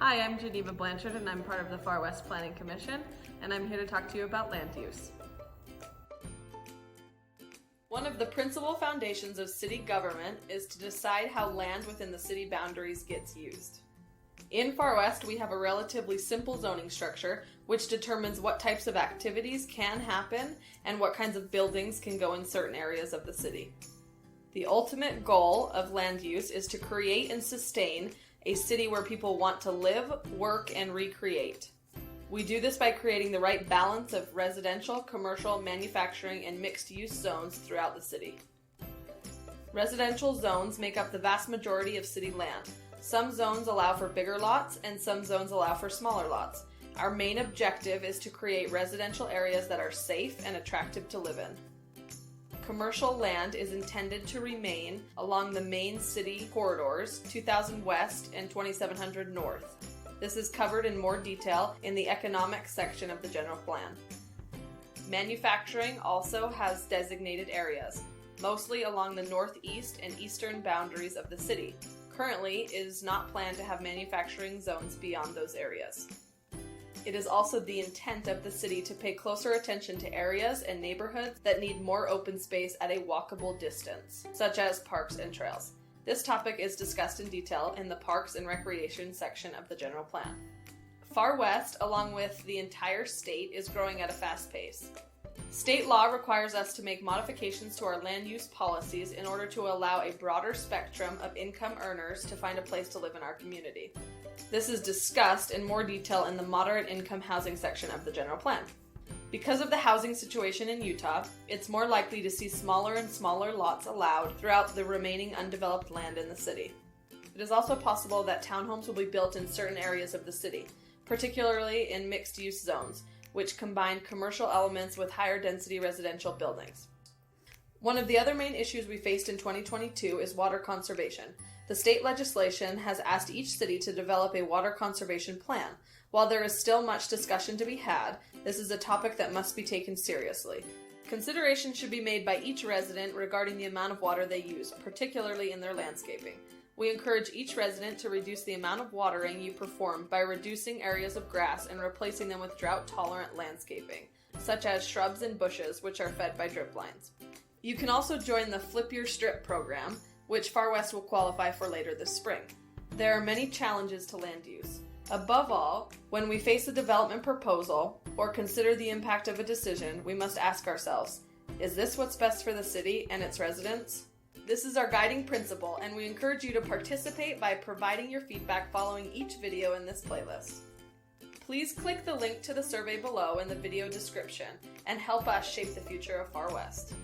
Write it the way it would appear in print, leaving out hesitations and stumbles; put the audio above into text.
Hi, I'm Geneva Blanchard and I'm part of the Far West Planning Commission, and I'm here to talk to you about land use. One of the principal foundations of city government is to decide how land within the city boundaries gets used. In Far West, we have a relatively simple zoning structure which determines what types of activities can happen and what kinds of buildings can go in certain areas of the city. The ultimate goal of land use is to create and sustain a city where people want to live, work, and recreate. We do this by creating the right balance of residential, commercial, manufacturing, and mixed-use zones throughout the city. Residential zones make up the vast majority of city land. Some zones allow for bigger lots, and some zones allow for smaller lots. Our main objective is to create residential areas that are safe and attractive to live in. Commercial land is intended to remain along the main city corridors, 2000 West and 2700 North. This is covered in more detail in the economic section of the general plan. Manufacturing also has designated areas, mostly along the northeast and eastern boundaries of the city. Currently, it is not planned to have manufacturing zones beyond those areas. It is also the intent of the city to pay closer attention to areas and neighborhoods that need more open space at a walkable distance, such as parks and trails. This topic is discussed in detail in the Parks and Recreation section of the general plan. Far West, along with the entire state, is growing at a fast pace. State law requires us to make modifications to our land use policies in order to allow a broader spectrum of income earners to find a place to live in our community. This is discussed in more detail in the moderate income housing section of the general plan. Because of the housing situation in Utah, it's more likely to see smaller and smaller lots allowed throughout the remaining undeveloped land in the city. It is also possible that townhomes will be built in certain areas of the city, particularly in mixed-use zones, which combine commercial elements with higher density residential buildings. One of the other main issues we faced in 2022 is water conservation. The state legislation has asked each city to develop a water conservation plan. While there is still much discussion to be had, this is a topic that must be taken seriously. Consideration should be made by each resident regarding the amount of water they use, particularly in their landscaping. We encourage each resident to reduce the amount of watering you perform by reducing areas of grass and replacing them with drought-tolerant landscaping, such as shrubs and bushes, which are fed by drip lines. You can also join the Flip Your Strip program, which Far West will qualify for later this spring. There are many challenges to land use. Above all, when we face a development proposal or consider the impact of a decision, we must ask ourselves, is this what's best for the city and its residents? This is our guiding principle, and we encourage you to participate by providing your feedback following each video in this playlist. Please click the link to the survey below in the video description and help us shape the future of Far West.